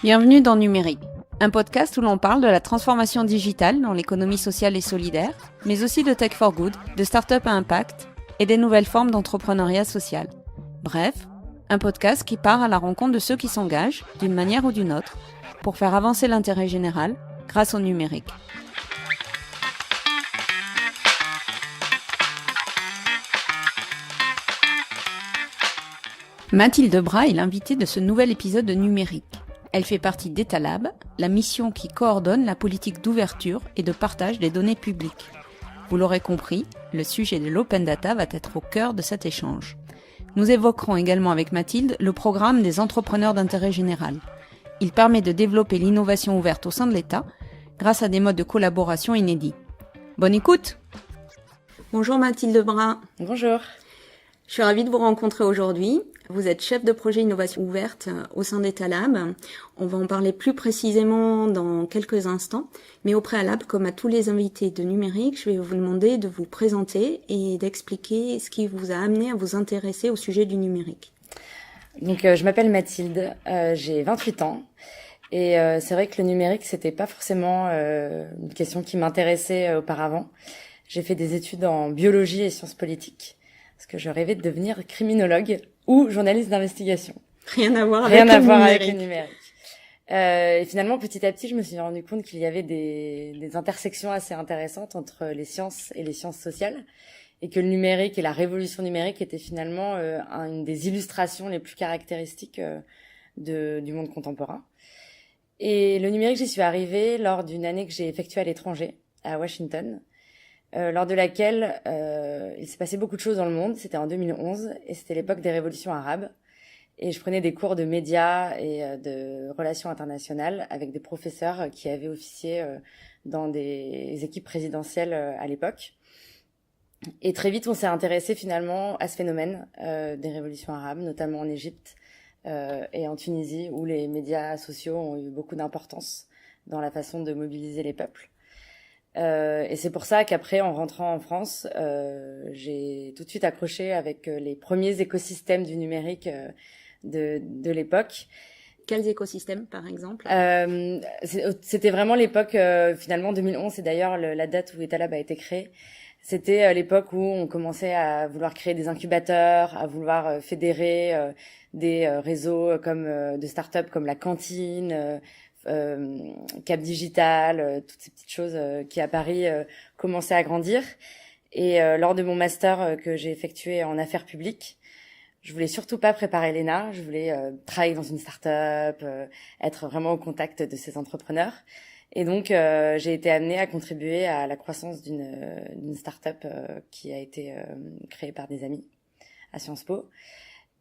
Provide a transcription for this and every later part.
Bienvenue dans Numérique, un podcast où l'on parle de la transformation digitale dans l'économie sociale et solidaire, mais aussi de Tech for Good, de start-up à impact et des nouvelles formes d'entrepreneuriat social. Bref, un podcast qui part à la rencontre de ceux qui s'engagent, d'une manière ou d'une autre, pour faire avancer l'intérêt général grâce au numérique. Mathilde Bras est l'invitée de ce nouvel épisode de Numérique. Elle fait partie d'Etalab, la mission qui coordonne la politique d'ouverture et de partage des données publiques. Vous l'aurez compris, le sujet de l'open data va être au cœur de cet échange. Nous évoquerons également avec Mathilde le programme des entrepreneurs d'intérêt général. Il permet de développer l'innovation ouverte au sein de l'État grâce à des modes de collaboration inédits. Bonne écoute! Bonjour Mathilde Bras. Bonjour. Je suis ravie de vous rencontrer aujourd'hui. Vous êtes chef de projet innovation ouverte au sein d'Etalab. On va en parler plus précisément dans quelques instants. Mais au préalable, comme à tous les invités de Numérique, je vais vous demander de vous présenter et d'expliquer ce qui vous a amené à vous intéresser au sujet du numérique. Donc, je m'appelle Mathilde, j'ai 28 ans. Et c'est vrai que le numérique, c'était pas forcément une question qui m'intéressait auparavant. J'ai fait des études en biologie et sciences politiques, parce que je rêvais de devenir criminologue ou journaliste d'investigation. Rien à voir avec le numérique. Et finalement, petit à petit, je me suis rendu compte qu'il y avait des intersections assez intéressantes entre les sciences et les sciences sociales, et que le numérique et la révolution numérique étaient finalement une des illustrations les plus caractéristiques du monde contemporain. Et le numérique, j'y suis arrivée lors d'une année que j'ai effectuée à l'étranger, à Washington, lors de laquelle il s'est passé beaucoup de choses dans le monde. C'était en 2011 et c'était l'époque des révolutions arabes. Et je prenais des cours de médias et de relations internationales avec des professeurs qui avaient officié dans des équipes présidentielles à l'époque. Et très vite, on s'est intéressé finalement à ce phénomène des révolutions arabes, notamment en Égypte et en Tunisie, où les médias sociaux ont eu beaucoup d'importance dans la façon de mobiliser les peuples. Et c'est pour ça qu'après, en rentrant en France, j'ai tout de suite accroché avec les premiers écosystèmes du numérique de l'époque. Quels écosystèmes, par exemple C'était vraiment l'époque, finalement, 2011, c'est d'ailleurs la date où Etalab a été créé. C'était l'époque où on commençait à vouloir créer des incubateurs, à vouloir fédérer des réseaux comme de start-up comme la Cantine, Cap Digital, toutes ces petites choses qui à Paris commençaient à grandir. Et lors de mon master que j'ai effectué en affaires publiques, je voulais surtout pas préparer l'ENA, je voulais travailler dans une start-up, être vraiment au contact de ces entrepreneurs. Et donc j'ai été amenée à contribuer à la croissance d'une start-up qui a été créée par des amis à Sciences Po.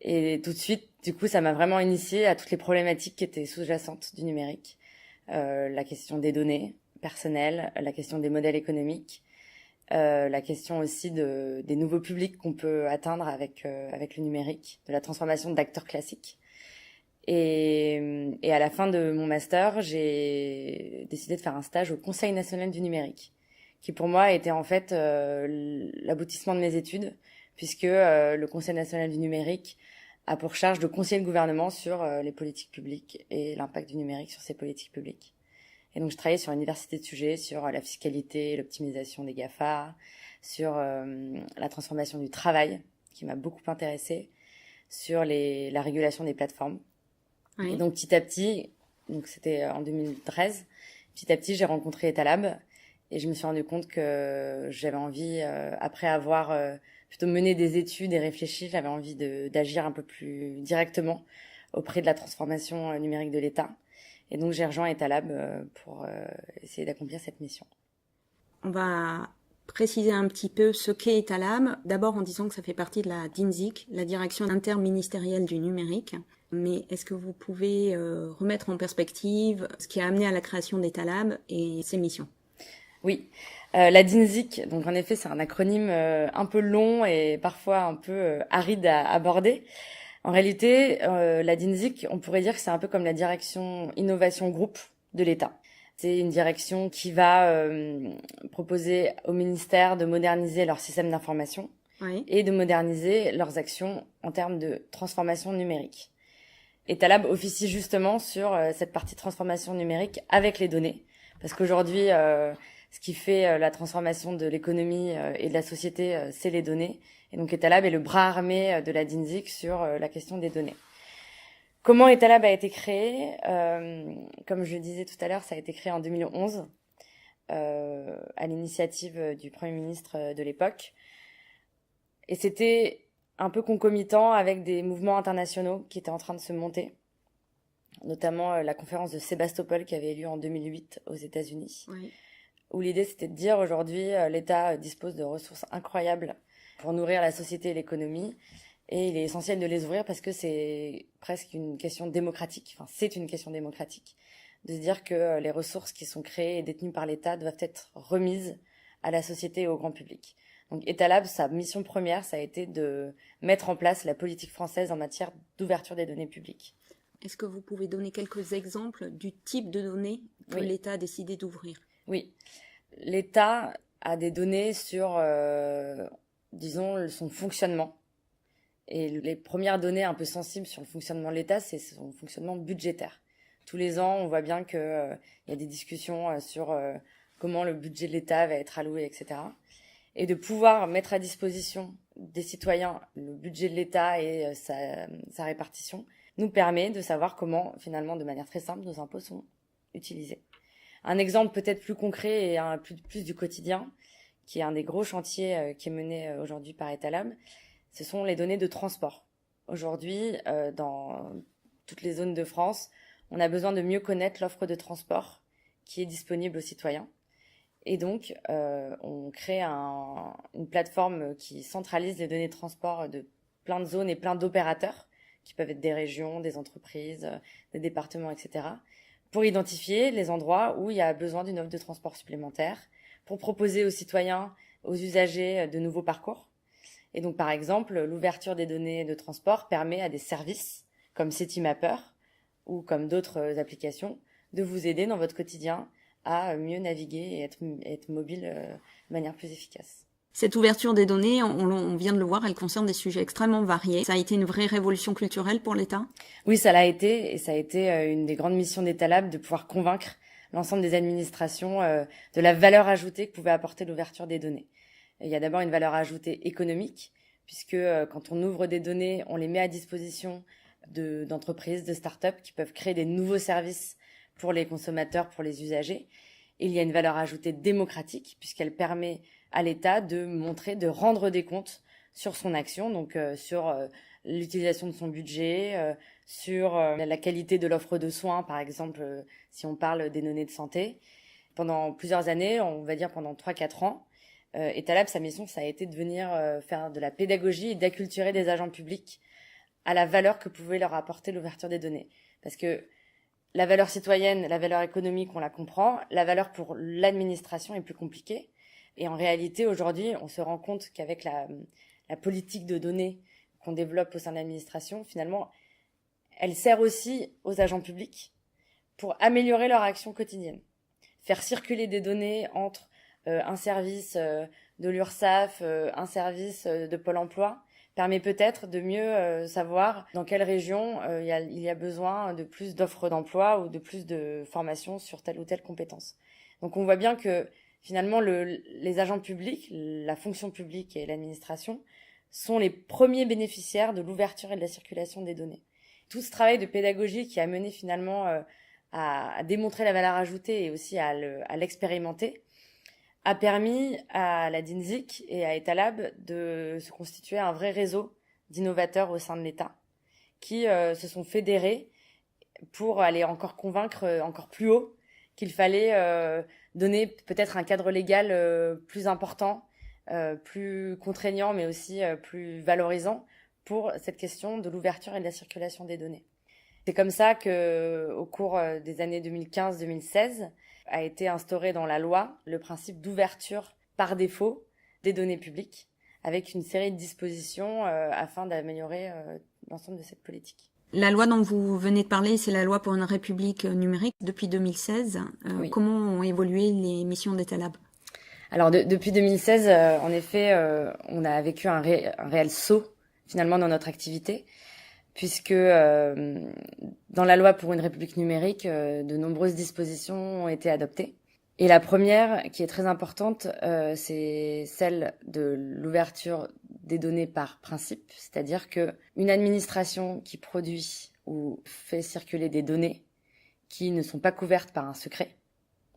Et tout de suite, du coup, ça m'a vraiment initiée à toutes les problématiques qui étaient sous-jacentes du numérique. La question des données personnelles, la question des modèles économiques, la question aussi des nouveaux publics qu'on peut atteindre avec le numérique, de la transformation d'acteurs classiques. Et à la fin de mon master, j'ai décidé de faire un stage au Conseil national du numérique, qui pour moi était en fait l'aboutissement de mes études, puisque le Conseil national du numérique a pour charge de conseiller le gouvernement sur les politiques publiques et l'impact du numérique sur ces politiques publiques. Et donc je travaillais sur une diversité de sujets, sur la fiscalité, l'optimisation des GAFA, sur la transformation du travail, qui m'a beaucoup intéressée, sur la régulation des plateformes. Oui. Et donc petit à petit, donc c'était en 2013, petit à petit j'ai rencontré Etalab et je me suis rendu compte que j'avais envie, après avoir plutôt mené des études et réfléchi, j'avais envie d'agir un peu plus directement auprès de la transformation numérique de l'État. Et donc j'ai rejoint Etalab pour essayer d'accomplir cette mission. On va préciser un petit peu ce qu'est Etalab, d'abord en disant que ça fait partie de la DINSIC, la Direction interministérielle du numérique. Mais est-ce que vous pouvez remettre en perspective ce qui a amené à la création d'Etalab et ses missions ? Oui, la DINSIC, donc en effet c'est un acronyme un peu long et parfois un peu aride à aborder. En réalité, la DINSIC, on pourrait dire que c'est un peu comme la direction innovation groupe de l'État. C'est une direction qui va proposer au ministère de moderniser leur système d'information, oui, et de moderniser leurs actions en termes de transformation numérique. Etalab officie justement sur cette partie transformation numérique avec les données, parce qu'aujourd'hui, ce qui fait la transformation de l'économie et de la société, c'est les données. Et donc Etalab est le bras armé de la DINSIC sur la question des données. Comment Etalab a été créé? Comme je le disais tout à l'heure, ça a été créé en 2011 à l'initiative du Premier ministre de l'époque. Et c'était un peu concomitant avec des mouvements internationaux qui étaient en train de se monter, notamment la conférence de Sébastopol qui avait eu lieu en 2008 aux États-Unis, oui. Où l'idée c'était de dire aujourd'hui l'État dispose de ressources incroyables pour nourrir la société et l'économie, et il est essentiel de les ouvrir parce que c'est presque une question démocratique, enfin c'est une question démocratique, de se dire que les ressources qui sont créées et détenues par l'État doivent être remises à la société et au grand public. Donc Etalab, sa mission première, ça a été de mettre en place la politique française en matière d'ouverture des données publiques. Est-ce que vous pouvez donner quelques exemples du type de données que l'État a décidé d'ouvrir? Oui, l'État a des données sur, disons, son fonctionnement. Et les premières données un peu sensibles sur le fonctionnement de l'État, c'est son fonctionnement budgétaire. Tous les ans, on voit bien qu'il y a des discussions sur comment le budget de l'État va être alloué, etc. Et de pouvoir mettre à disposition des citoyens le budget de l'État et sa répartition nous permet de savoir comment, finalement, de manière très simple, nos impôts sont utilisés. Un exemple peut-être plus concret et plus du quotidien, qui est un des gros chantiers qui est mené aujourd'hui par Etalab, ce sont les données de transport. Aujourd'hui, dans toutes les zones de France, on a besoin de mieux connaître l'offre de transport qui est disponible aux citoyens. Et donc, on crée une plateforme qui centralise les données de transport de plein de zones et plein d'opérateurs, qui peuvent être des régions, des entreprises, des départements, etc., pour identifier les endroits où il y a besoin d'une offre de transport supplémentaire, pour proposer aux citoyens, aux usagers de nouveaux parcours. Et donc, par exemple, l'ouverture des données de transport permet à des services comme Citymapper ou comme d'autres applications de vous aider dans votre quotidien à mieux naviguer et être mobile de manière plus efficace. Cette ouverture des données, on vient de le voir, elle concerne des sujets extrêmement variés. Ça a été une vraie révolution culturelle pour l'État? Oui, ça l'a été, et ça a été une des grandes missions d'Etalab de pouvoir convaincre l'ensemble des administrations de la valeur ajoutée que pouvait apporter l'ouverture des données. Et il y a d'abord une valeur ajoutée économique, puisque quand on ouvre des données, on les met à disposition d'entreprises, de start-up qui peuvent créer des nouveaux services pour les consommateurs, pour les usagers. Et il y a une valeur ajoutée démocratique, puisqu'elle permet à l'État de montrer, de rendre des comptes sur son action, donc sur l'utilisation de son budget, sur la qualité de l'offre de soins, par exemple, si on parle des données de santé. Pendant plusieurs années, on va dire pendant 3-4 ans, Etalab, sa mission, ça a été de venir faire de la pédagogie et d'acculturer des agents publics à la valeur que pouvait leur apporter l'ouverture des données. Parce que la valeur citoyenne, la valeur économique, on la comprend. La valeur pour l'administration est plus compliquée. Et en réalité, aujourd'hui, on se rend compte qu'avec la politique de données qu'on développe au sein de l'administration, finalement, elle sert aussi aux agents publics pour améliorer leur action quotidienne. Faire circuler des données entre un service de l'URSSAF, un service de Pôle emploi, permet peut-être de mieux savoir dans quelle région il y a besoin de plus d'offres d'emploi ou de plus de formation sur telle ou telle compétence. Donc on voit bien que finalement les agents publics, la fonction publique et l'administration sont les premiers bénéficiaires de l'ouverture et de la circulation des données. Tout ce travail de pédagogie qui a mené finalement à démontrer la valeur ajoutée et aussi à l'expérimenter a permis à la DINSIC et à Etalab de se constituer un vrai réseau d'innovateurs au sein de l'État qui se sont fédérés pour aller encore convaincre encore plus haut qu'il fallait donner peut-être un cadre légal plus important, plus contraignant, mais aussi plus valorisant pour cette question de l'ouverture et de la circulation des données. C'est comme ça que, au cours des années 2015-2016, a été instauré dans la loi le principe d'ouverture par défaut des données publiques, avec une série de dispositions afin d'améliorer l'ensemble de cette politique. La loi dont vous venez de parler, c'est la loi pour une république numérique depuis 2016. Oui. Comment ont évolué les missions d'Etalab ? Alors depuis 2016, en effet, on a vécu un réel saut finalement dans notre activité, puisque dans la loi pour une République numérique, de nombreuses dispositions ont été adoptées. Et la première, qui est très importante, c'est celle de l'ouverture des données par principe, c'est-à-dire que une administration qui produit ou fait circuler des données qui ne sont pas couvertes par un secret,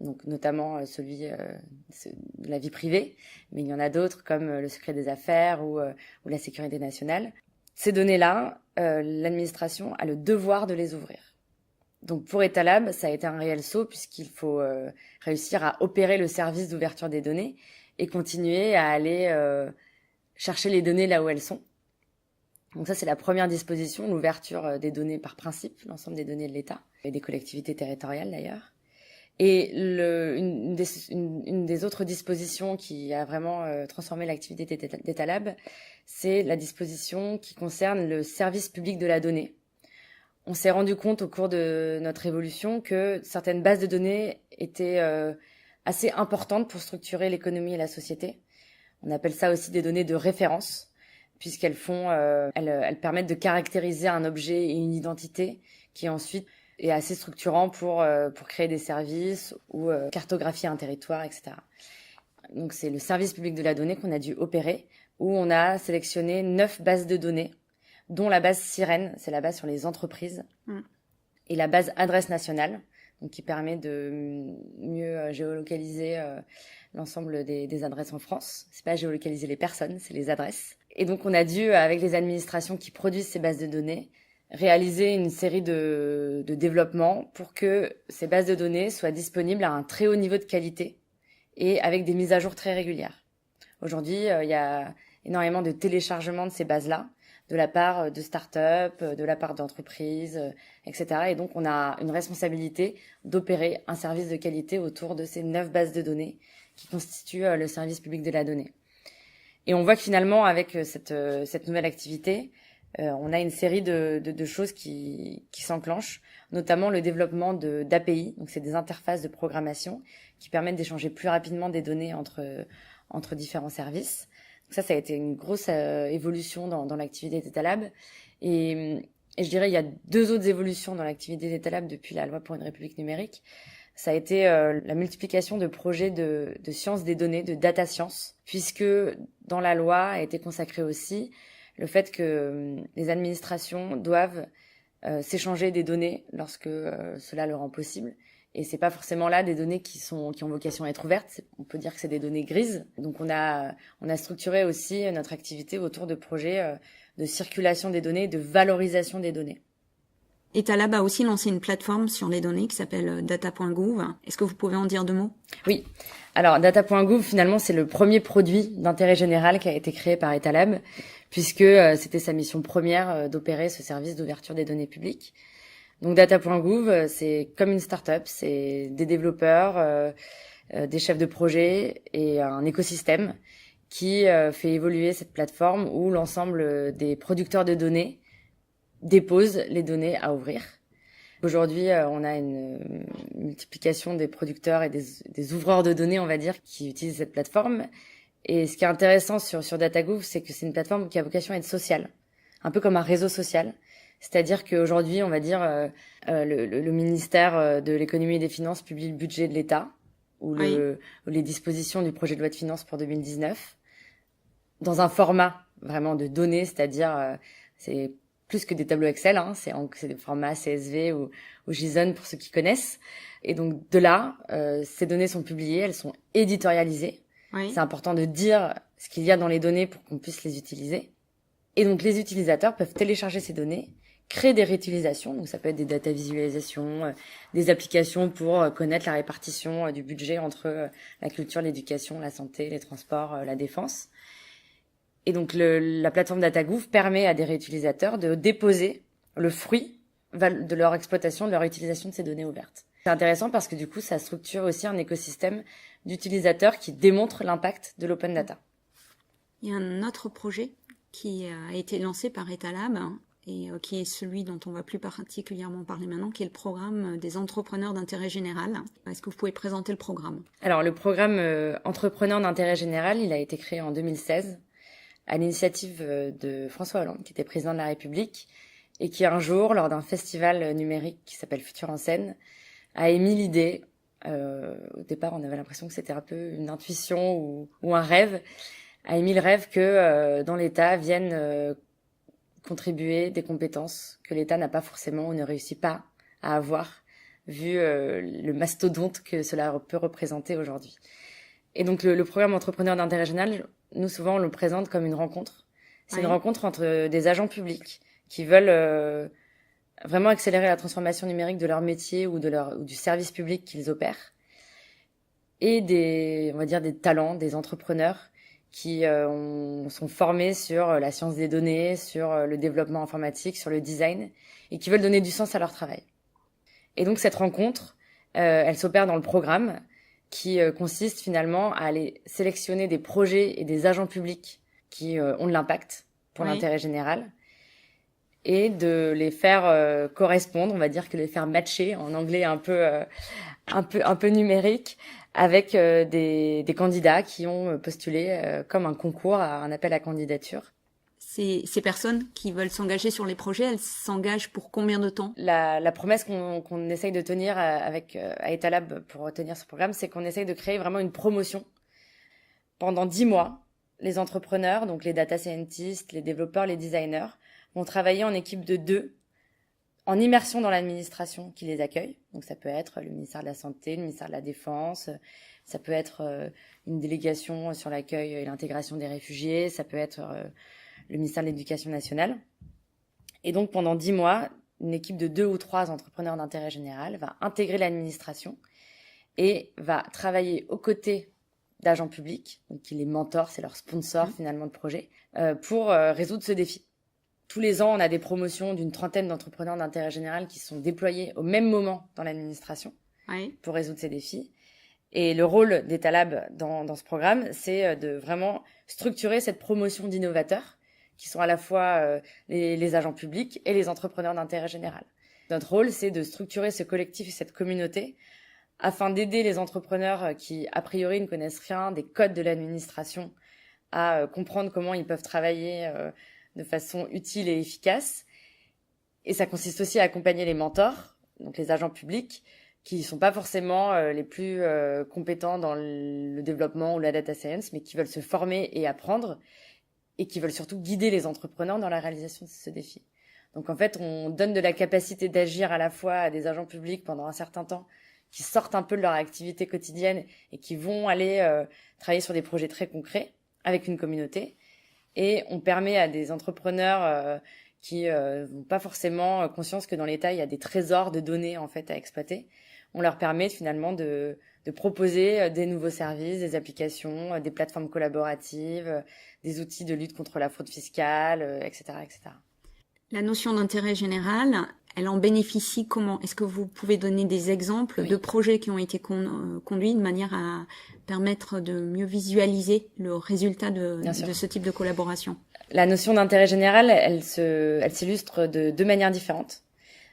donc notamment celui de la vie privée, mais il y en a d'autres comme le secret des affaires ou la sécurité nationale. Ces données-là, l'administration a le devoir de les ouvrir. Donc pour Etalab, ça a été un réel saut puisqu'il faut réussir à opérer le service d'ouverture des données et continuer à aller chercher les données là où elles sont. Donc ça, c'est la première disposition, l'ouverture des données par principe, l'ensemble des données de l'État et des collectivités territoriales d'ailleurs. Et une des autres dispositions qui a vraiment transformé l'activité d'Etalab, c'est la disposition qui concerne le service public de la donnée. On s'est rendu compte au cours de notre évolution que certaines bases de données étaient assez importantes pour structurer l'économie et la société. On appelle ça aussi des données de référence, puisqu'elles elles permettent de caractériser un objet et une identité qui ensuite est assez structurant pour créer des services ou cartographier un territoire, etc. Donc c'est le service public de la donnée qu'on a dû opérer, où on a sélectionné 9 bases de données, dont la base Sirène, c'est la base sur les entreprises, et la base Adresse nationale, donc qui permet de mieux géolocaliser l'ensemble des adresses en France. C'est pas géolocaliser les personnes, c'est les adresses. Et donc on a dû, avec les administrations qui produisent ces bases de données, réaliser une série de développements pour que ces bases de données soient disponibles à un très haut niveau de qualité et avec des mises à jour très régulières. Aujourd'hui, il y a énormément de téléchargements de ces bases-là, de la part de start-up, de la part d'entreprises, etc. Et donc, on a une responsabilité d'opérer un service de qualité autour de ces 9 bases de données qui constituent le service public de la donnée. Et on voit que finalement, avec cette nouvelle activité, on a une série de choses qui s'enclenchent, notamment le développement d'API, donc c'est des interfaces de programmation qui permettent d'échanger plus rapidement des données entre différents services. Donc ça a été une grosse évolution dans l'activité d'Etalab. Et je dirais il y a 2 autres évolutions dans l'activité d'Etalab depuis la loi pour une République numérique. Ça a été la multiplication de projets de sciences des données, de data science, puisque dans la loi a été consacré aussi le fait que les administrations doivent s'échanger des données lorsque cela le rend possible. Et c'est pas forcément là des données qui ont vocation à être ouvertes. On peut dire que c'est des données grises. Donc on a structuré aussi notre activité autour de projets de circulation des données, de valorisation des données. Etalab a aussi lancé une plateforme sur les données qui s'appelle data.gouv. Est-ce que vous pouvez en dire 2 mots ? Oui. Alors data.gouv, finalement, c'est le premier produit d'intérêt général qui a été créé par Etalab, puisque c'était sa mission première d'opérer ce service d'ouverture des données publiques. Donc data.gouv, c'est comme une start-up, c'est des développeurs, des chefs de projet et un écosystème qui fait évoluer cette plateforme où l'ensemble des producteurs de données déposent les données à ouvrir. Aujourd'hui, on a une multiplication des producteurs et des ouvreurs de données, on va dire, qui utilisent cette plateforme. Et ce qui est intéressant sur DataGouv, c'est que c'est une plateforme qui a vocation à être sociale, un peu comme un réseau social. C'est-à-dire qu'aujourd'hui, on va dire, le ministère de l'économie et des finances publie le budget de l'État ou les dispositions du projet de loi de finances pour 2019 dans un format vraiment de données, c'est-à-dire c'est plus que des tableaux Excel, hein, c'est des formats CSV ou JSON pour ceux qui connaissent. Et donc de là, ces données sont publiées, elles sont éditorialisées. Oui. C'est important de dire ce qu'il y a dans les données pour qu'on puisse les utiliser. Et donc les utilisateurs peuvent télécharger ces données, créer des réutilisations, donc ça peut être des data visualisations, des applications pour connaître la répartition du budget entre la culture, l'éducation, la santé, les transports, la défense. Et donc la plateforme DataGouv permet à des réutilisateurs de déposer le fruit de leur exploitation, de leur utilisation de ces données ouvertes. C'est intéressant parce que du coup, ça structure aussi un écosystème d'utilisateurs qui démontrent l'impact de l'open data. Il y a un autre projet qui a été lancé par Etalab et qui est celui dont on va plus particulièrement parler maintenant, qui est le programme des entrepreneurs d'intérêt général. Est-ce que vous pouvez présenter le programme ? Alors, le programme entrepreneurs d'intérêt général, il a été créé en 2016 à l'initiative de François Hollande, qui était président de la République, et qui un jour, lors d'un festival numérique qui s'appelle Futur en scène, a émis l'idée, au départ on avait l'impression que c'était un peu une intuition ou un rêve, a émis le rêve que dans l'État viennent contribuer des compétences que l'État n'a pas forcément ou ne réussit pas à avoir, vu le mastodonte que cela peut représenter aujourd'hui. Et donc le programme Entrepreneurs d'intérêt général, nous souvent on le présente comme une rencontre. C'est une rencontre entre des agents publics qui veulent vraiment accélérer la transformation numérique de leur métier ou du service public qu'ils opèrent, et des talents, des entrepreneurs qui sont formés sur la science des données, sur le développement informatique, sur le design, et qui veulent donner du sens à leur travail. Et donc cette rencontre, elle s'opère dans le programme, qui consiste finalement à aller sélectionner des projets et des agents publics qui ont de l'impact pour l'intérêt général, et de les faire correspondre, on va dire que les faire matcher, en anglais un peu numérique, avec des candidats qui ont postulé comme un concours, un appel à candidature. Ces personnes qui veulent s'engager sur les projets, elles s'engagent pour combien de temps ? La promesse qu'on essaye de tenir à Etalab pour tenir ce programme, c'est qu'on essaye de créer vraiment une promotion. Pendant 10 mois, les entrepreneurs, donc les data scientists, les développeurs, les designers, vont travailler en équipe de 2, en immersion dans l'administration qui les accueille. Donc ça peut être le ministère de la Santé, le ministère de la Défense, ça peut être une délégation sur l'accueil et l'intégration des réfugiés, ça peut être le ministère de l'Éducation nationale. Et donc pendant 10 mois, une équipe de 2 ou 3 entrepreneurs d'intérêt général va intégrer l'administration et va travailler aux côtés d'agents publics, donc qui les mentorent, c'est leur sponsor finalement de projet, pour résoudre ce défi. Tous les ans, on a des promotions d'une 30aine d'entrepreneurs d'intérêt général qui sont déployés au même moment dans l'administration pour résoudre ces défis. Et le rôle d'Etalab dans ce programme, c'est de vraiment structurer cette promotion d'innovateurs qui sont à la fois les agents publics et les entrepreneurs d'intérêt général. Notre rôle, c'est de structurer ce collectif et cette communauté afin d'aider les entrepreneurs qui, a priori, ne connaissent rien des codes de l'administration à comprendre comment ils peuvent travailler de façon utile et efficace. Et ça consiste aussi à accompagner les mentors, donc les agents publics, qui sont pas forcément les plus compétents dans le développement ou la data science, mais qui veulent se former et apprendre, et qui veulent surtout guider les entrepreneurs dans la réalisation de ce défi. Donc en fait, on donne de la capacité d'agir à la fois à des agents publics pendant un certain temps, qui sortent un peu de leur activité quotidienne et qui vont aller travailler sur des projets très concrets avec une communauté. Et on permet à des entrepreneurs qui n'ont pas forcément conscience que dans l'État, il y a des trésors de données en fait à exploiter. On leur permet finalement de proposer des nouveaux services, des applications, des plateformes collaboratives, des outils de lutte contre la fraude fiscale, etc., etc. La notion d'intérêt général, elle en bénéficie comment ? Est-ce que vous pouvez donner des exemples de projets qui ont été conduits de manière à permettre de mieux visualiser le résultat de ce type de collaboration ? La notion d'intérêt général, elle s'illustre de 2 manières différentes.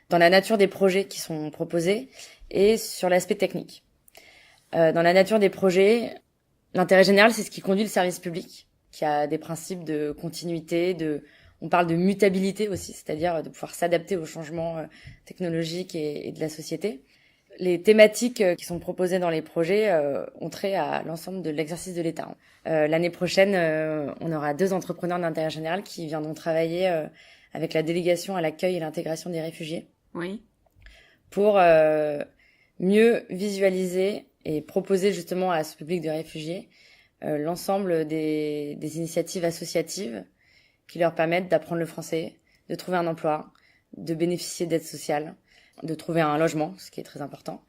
Dans la nature des projets qui sont proposés et sur l'aspect technique. Dans la nature des projets, l'intérêt général, c'est ce qui conduit le service public, qui a des principes de continuité, on parle de mutabilité aussi, c'est-à-dire de pouvoir s'adapter aux changements technologiques et de la société. Les thématiques qui sont proposées dans les projets ont trait à l'ensemble de l'exercice de l'État. L'année prochaine, on aura 2 entrepreneurs d'intérêt général qui viendront travailler avec la délégation à l'accueil et l'intégration des réfugiés. Oui. Pour mieux visualiser et proposer justement à ce public de réfugiés l'ensemble des initiatives associatives qui leur permettent d'apprendre le français, de trouver un emploi, de bénéficier d'aides sociales, de trouver un logement, ce qui est très important.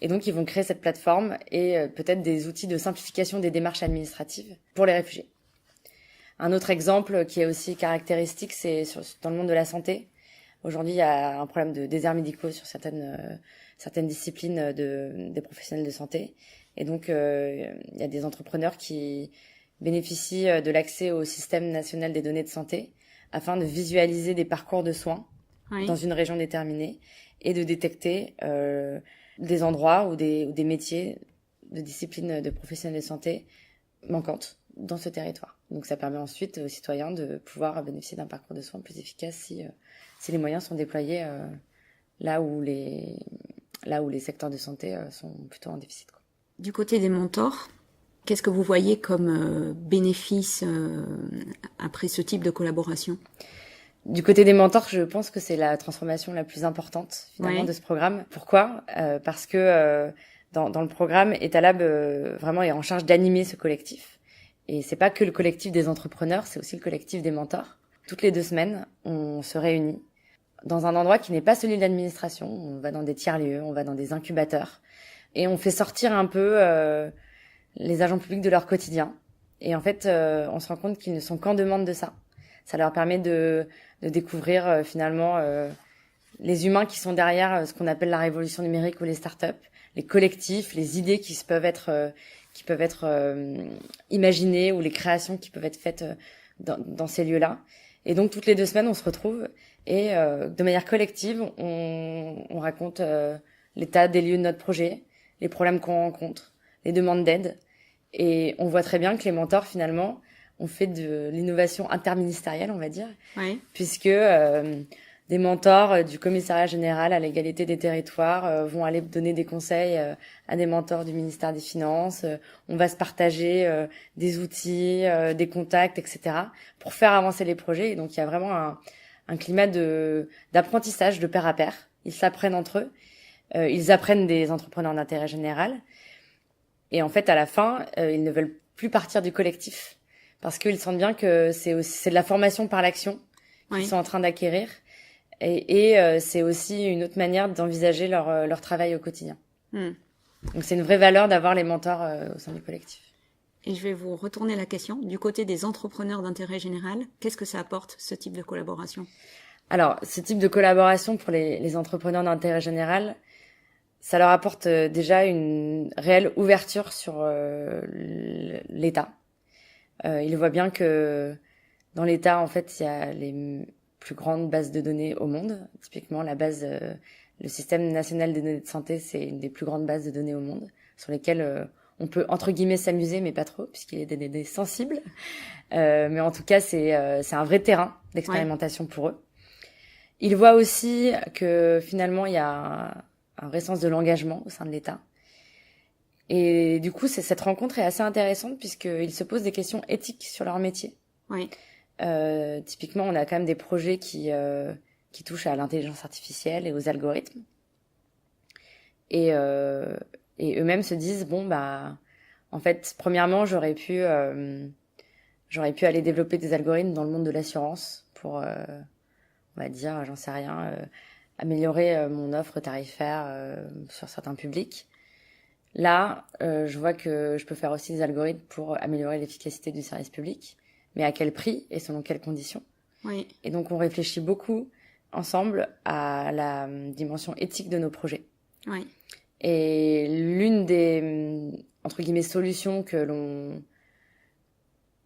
Et donc, ils vont créer cette plateforme et peut-être des outils de simplification des démarches administratives pour les réfugiés. Un autre exemple qui est aussi caractéristique, c'est dans le monde de la santé. Aujourd'hui, il y a un problème de déserts médicaux sur certaines disciplines des professionnels de santé. Et donc, il y a des entrepreneurs qui bénéficient de l'accès au système national des données de santé afin de visualiser des parcours de soins dans une région déterminée et de détecter des endroits ou des métiers de disciplines de professionnels de santé manquantes dans ce territoire. Donc ça permet ensuite aux citoyens de pouvoir bénéficier d'un parcours de soins plus efficace si les moyens sont déployés là où les secteurs de santé sont plutôt en déficit, quoi. Du côté des mentors, qu'est-ce que vous voyez comme bénéfice après ce type de collaboration ? Du côté des mentors, je pense que c'est la transformation la plus importante finalement de ce programme. Pourquoi ? Parce que dans le programme, Etalab vraiment est en charge d'animer ce collectif. Et c'est pas que le collectif des entrepreneurs, c'est aussi le collectif des mentors. Toutes les 2 semaines, on se réunit dans un endroit qui n'est pas celui de l'administration. On va dans des tiers-lieux, on va dans des incubateurs. Et on fait sortir un peu les agents publics de leur quotidien. Et en fait, on se rend compte qu'ils ne sont qu'en demande de ça. Ça leur permet de découvrir finalement les humains qui sont derrière ce qu'on appelle la révolution numérique ou les startups, les collectifs, les idées qui peuvent être imaginées ou les créations qui peuvent être faites dans ces lieux-là. Et donc toutes les 2 semaines, on se retrouve et de manière collective, on raconte l'état des lieux de notre projet, les problèmes qu'on rencontre, les demandes d'aide. Et on voit très bien que les mentors, finalement, ont fait de l'innovation interministérielle, on va dire, puisque des mentors du commissariat général à l'égalité des territoires vont aller donner des conseils à des mentors du ministère des Finances. On va se partager des outils, des contacts, etc., pour faire avancer les projets. Et donc, il y a vraiment un climat d'apprentissage de pair à pair. Ils s'apprennent entre eux. Ils apprennent des entrepreneurs d'intérêt général. Et en fait, à la fin, ils ne veulent plus partir du collectif parce qu'ils sentent bien que c'est de la formation par l'action qu'ils sont en train d'acquérir. Et c'est aussi une autre manière d'envisager leur travail au quotidien. Donc, c'est une vraie valeur d'avoir les mentors au sein du collectif. Et je vais vous retourner la question. Du côté des entrepreneurs d'intérêt général, qu'est-ce que ça apporte, ce type de collaboration ? Alors, ce type de collaboration pour les entrepreneurs d'intérêt général, ça leur apporte déjà une réelle ouverture sur l'État. Ils voient bien que dans l'État, en fait, il y a les plus grandes bases de données au monde. Typiquement, le système national des données de santé, c'est une des plus grandes bases de données au monde, sur lesquelles on peut, entre guillemets, s'amuser, mais pas trop, puisqu'il y a des données sensibles. Mais en tout cas, c'est un vrai terrain d'expérimentation pour eux. Ils voient aussi que finalement, il y a un vrai sens de l'engagement au sein de l'État. Et du coup, cette rencontre est assez intéressante puisqu'ils se posent des questions éthiques sur leur métier. Typiquement, on a quand même des projets qui touchent à l'intelligence artificielle et aux algorithmes. Et eux-mêmes se disent, en fait, premièrement, j'aurais pu aller développer des algorithmes dans le monde de l'assurance pour, on va dire, j'en sais rien, améliorer mon offre tarifaire sur certains publics. Là, je vois que je peux faire aussi des algorithmes pour améliorer l'efficacité du service public, mais à quel prix et selon quelles conditions. Et donc, on réfléchit beaucoup ensemble à la dimension éthique de nos projets. Et l'une des, entre guillemets, solutions que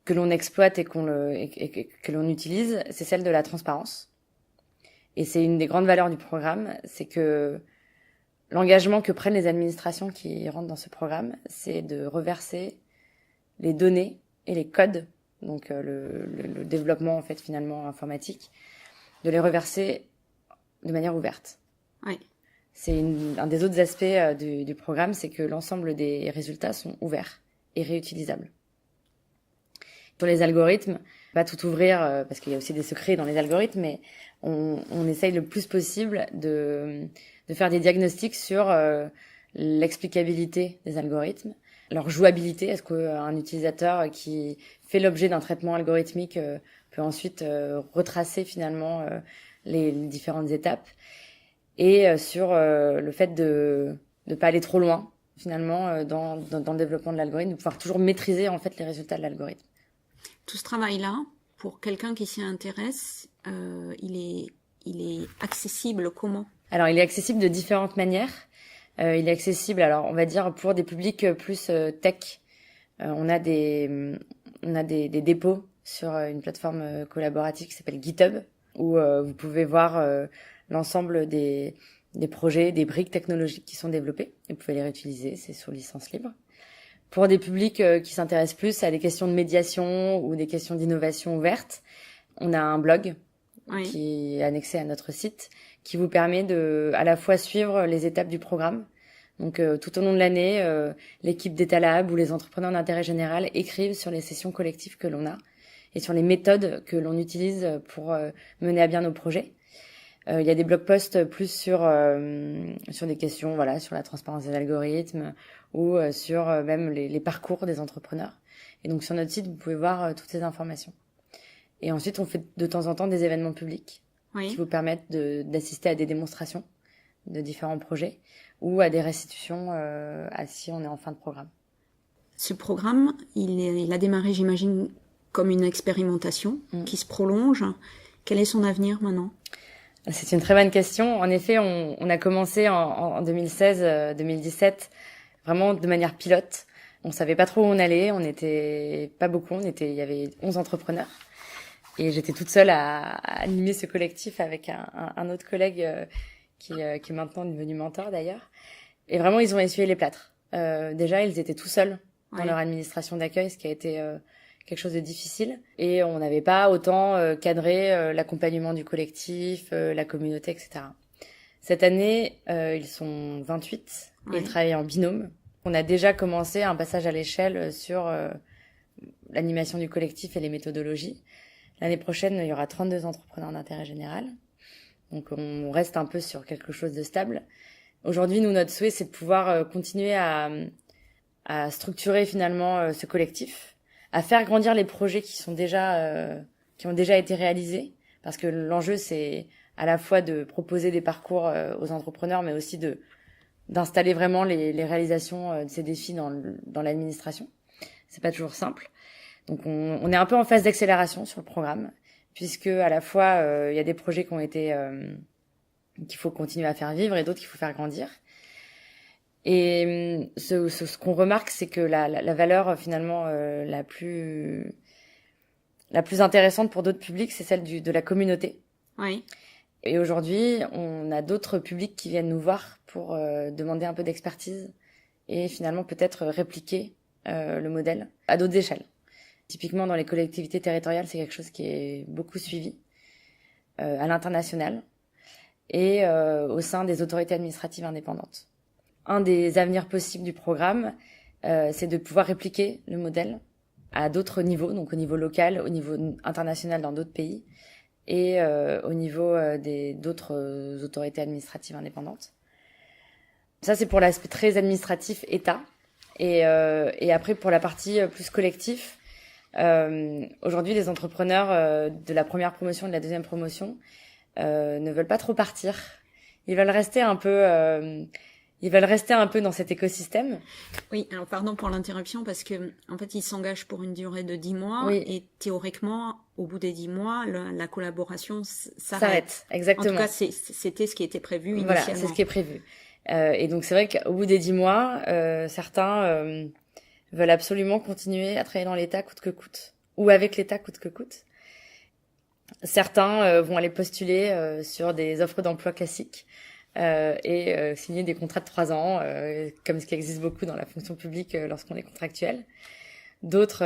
l'on exploite et que l'on utilise, c'est celle de la transparence. Et c'est une des grandes valeurs du programme, c'est que l'engagement que prennent les administrations qui rentrent dans ce programme, c'est de reverser les données et les codes, donc le développement en fait finalement informatique, de les reverser de manière ouverte. C'est un des autres aspects du programme, c'est que l'ensemble des résultats sont ouverts et réutilisables. Sur les algorithmes, pas tout ouvrir parce qu'il y a aussi des secrets dans les algorithmes, mais on essaye le plus possible de faire des diagnostics sur l'explicabilité des algorithmes, leur jouabilité. Est-ce qu'un utilisateur qui fait l'objet d'un traitement algorithmique peut ensuite retracer finalement les différentes étapes, et sur le fait de ne pas aller trop loin finalement dans le développement de l'algorithme, de pouvoir toujours maîtriser en fait les résultats de l'algorithme. Tout ce travail-là, pour quelqu'un qui s'y intéresse, il est accessible comment ? Alors, il est accessible de différentes manières. Il est accessible, alors on va dire pour des publics plus tech. On a des dépôts sur une plateforme collaborative qui s'appelle GitHub, où vous pouvez voir l'ensemble des projets, des briques technologiques qui sont développées. Et vous pouvez les réutiliser, c'est sous licence libre. Pour des publics qui s'intéressent plus à des questions de médiation ou des questions d'innovation ouverte, on a un blog qui est annexé à notre site, qui vous permet de à la fois suivre les étapes du programme. Donc tout au long de l'année, l'équipe d'Etalab ou les entrepreneurs d'intérêt général écrivent sur les sessions collectives que l'on a et sur les méthodes que l'on utilise pour mener à bien nos projets. Il y a des blog posts plus sur des questions sur la transparence des algorithmes ou sur même les parcours des entrepreneurs. Et donc sur notre site, vous pouvez voir toutes ces informations. Et ensuite, on fait de temps en temps des événements publics qui vous permettent d'assister à des démonstrations de différents projets ou à des restitutions si on est en fin de programme. Ce programme, il a démarré, j'imagine, comme une expérimentation qui se prolonge. Quel est son avenir maintenant ? C'est une très bonne question. En effet, on a commencé en 2016-2017 vraiment de manière pilote. On savait pas trop où on allait. On n'était pas beaucoup. Il y avait 11 entrepreneurs. Et j'étais toute seule à animer ce collectif avec un autre collègue qui est maintenant devenu mentor d'ailleurs. Et vraiment, ils ont essuyé les plâtres. Déjà, ils étaient tout seuls dans leur administration d'accueil, ce qui a été quelque chose de difficile. Et on n'avait pas autant cadré l'accompagnement du collectif, la communauté, etc. Cette année, ils sont 28 et ils travaillent en binôme. On a déjà commencé un passage à l'échelle sur l'animation du collectif et les méthodologies. L'année prochaine, il y aura 32 entrepreneurs d'intérêt général. Donc, on reste un peu sur quelque chose de stable. Aujourd'hui, nous, notre souhait, c'est de pouvoir continuer à structurer finalement ce collectif, à faire grandir les projets qui ont déjà été réalisés. Parce que l'enjeu, c'est à la fois de proposer des parcours aux entrepreneurs, mais aussi d'installer vraiment les réalisations de ces défis dans l'administration. C'est pas toujours simple. Donc on est un peu en phase d'accélération sur le programme, puisque à la fois il y a des projets qui ont été qu'il faut continuer à faire vivre et d'autres qu'il faut faire grandir. Et ce qu'on remarque, c'est que la valeur finalement la plus intéressante pour d'autres publics, c'est celle de la communauté. Oui. Et aujourd'hui, on a d'autres publics qui viennent nous voir pour demander un peu d'expertise et finalement peut-être répliquer le modèle à d'autres échelles. Typiquement, dans les collectivités territoriales, c'est quelque chose qui est beaucoup suivi à l'international et au sein des autorités administratives indépendantes. Un des avenirs possibles du programme, c'est de pouvoir répliquer le modèle à d'autres niveaux, donc au niveau local, au niveau international dans d'autres pays et au niveau d'autres autorités administratives indépendantes. Ça, c'est pour l'aspect très administratif État. Et après, pour la partie plus collectif, aujourd'hui, les entrepreneurs de la première promotion et de la deuxième promotion ne veulent pas trop partir. Ils veulent rester un peu dans cet écosystème. Oui, alors pardon pour l'interruption parce que en fait, ils s'engagent pour une durée de 10 mois et théoriquement, au bout des 10 mois, la collaboration s'arrête. Exactement. En tout cas, c'était ce qui était prévu initialement. Voilà, c'est ce qui est prévu. Et donc c'est vrai qu'au bout des 10 mois, certains veulent absolument continuer à travailler dans l'État coûte que coûte, ou avec l'État coûte que coûte. Certains vont aller postuler sur des offres d'emploi classiques et signer des contrats de 3 ans, comme ce qui existe beaucoup dans la fonction publique lorsqu'on est contractuel. D'autres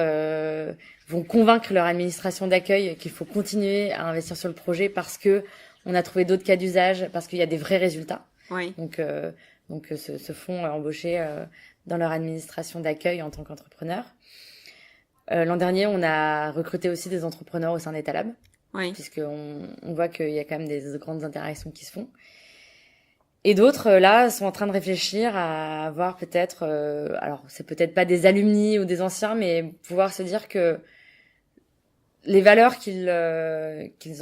vont convaincre leur administration d'accueil qu'il faut continuer à investir sur le projet parce que on a trouvé d'autres cas d'usage, parce qu'il y a des vrais résultats. Oui. Donc se font embaucher dans leur administration d'accueil en tant qu'entrepreneur. L'an dernier, on a recruté aussi des entrepreneurs au sein d'Etalab, puisqu'on voit qu'il y a quand même des grandes interactions qui se font. Et d'autres, là, sont en train de réfléchir à avoir peut-être... alors, c'est peut-être pas des alumni ou des anciens, mais pouvoir se dire que les valeurs qu'ils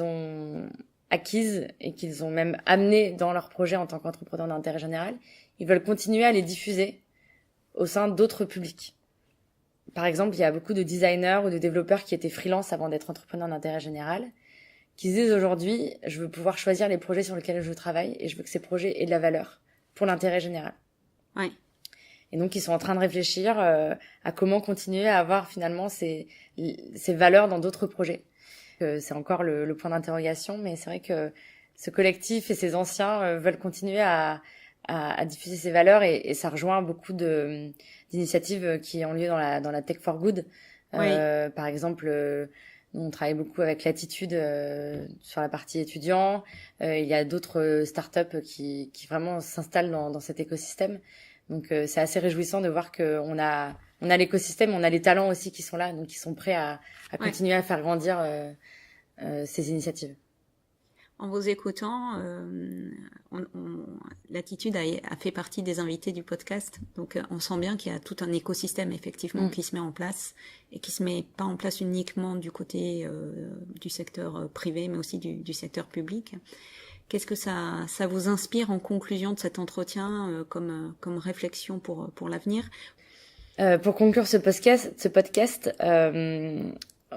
ont acquises et qu'ils ont même amenées dans leur projet en tant qu'entrepreneur d'intérêt général, ils veulent continuer à les diffuser au sein d'autres publics. Par exemple, il y a beaucoup de designers ou de développeurs qui étaient freelance avant d'être entrepreneurs d'intérêt général, qui se disent aujourd'hui, je veux pouvoir choisir les projets sur lesquels je travaille et je veux que ces projets aient de la valeur pour l'intérêt général. Ouais. Et donc, ils sont en train de réfléchir à comment continuer à avoir finalement ces valeurs dans d'autres projets. C'est encore le point d'interrogation, mais c'est vrai que ce collectif et ces anciens veulent continuer à à diffuser ces valeurs et ça rejoint beaucoup d'initiatives qui ont lieu dans la Tech for Good. Oui. Par exemple, on travaille beaucoup avec Latitude sur la partie étudiant. Il y a d'autres startups qui vraiment s'installent dans cet écosystème. Donc c'est assez réjouissant de voir qu'on a l'écosystème, on a les talents aussi qui sont là, donc qui sont prêts à continuer à faire grandir ces initiatives. En vous écoutant, Latitude a fait partie des invités du podcast, donc on sent bien qu'il y a tout un écosystème effectivement qui se met en place et qui se met pas en place uniquement du côté du secteur privé, mais aussi du secteur public. Qu'est-ce que ça vous inspire en conclusion de cet entretien comme réflexion pour l'avenir? Pour conclure ce podcast,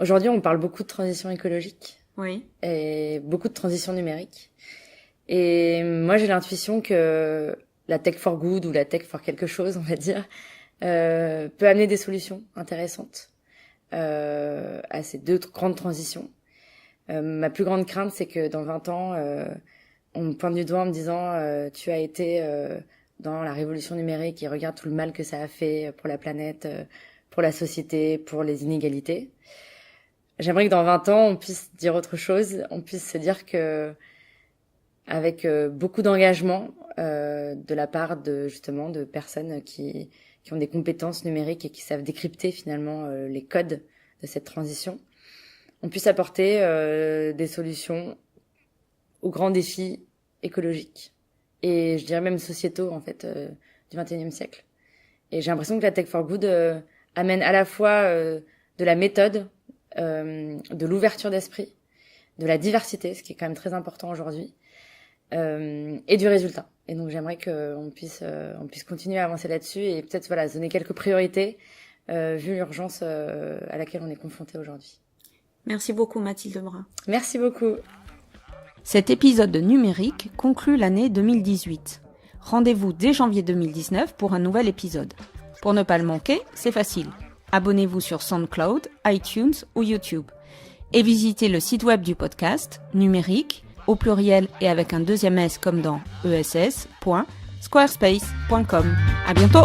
aujourd'hui on parle beaucoup de transition écologique. Oui. Et beaucoup de transition numérique. Et moi, j'ai l'intuition que la tech for good ou la tech for quelque chose, on va dire, peut amener des solutions intéressantes à ces deux grandes transitions. Ma plus grande crainte, c'est que dans 20 ans, on me pointe du doigt en me disant tu as été dans la révolution numérique et regarde tout le mal que ça a fait pour la planète, pour la société, pour les inégalités. J'aimerais que dans 20 ans, on puisse dire autre chose, on puisse se dire que, avec beaucoup d'engagement de la part de personnes qui ont des compétences numériques et qui savent décrypter finalement les codes de cette transition, on puisse apporter des solutions aux grands défis écologiques et je dirais même sociétaux en fait du XXIe siècle. Et j'ai l'impression que la Tech for Good amène à la fois de la méthode, de l'ouverture d'esprit, de la diversité, ce qui est quand même très important aujourd'hui, et du résultat. Et donc j'aimerais qu'on puisse continuer à avancer là-dessus et peut-être se donner quelques priorités vu l'urgence à laquelle on est confronté aujourd'hui. Merci beaucoup Mathilde Brun. Merci beaucoup. Cet épisode de Numérique conclut l'année 2018. Rendez-vous dès janvier 2019 pour un nouvel épisode. Pour ne pas le manquer, c'est facile. Abonnez-vous sur SoundCloud, iTunes ou YouTube. Et visitez le site web du podcast, numérique, au pluriel et avec un deuxième S comme dans ESS.squarespace.com. À bientôt!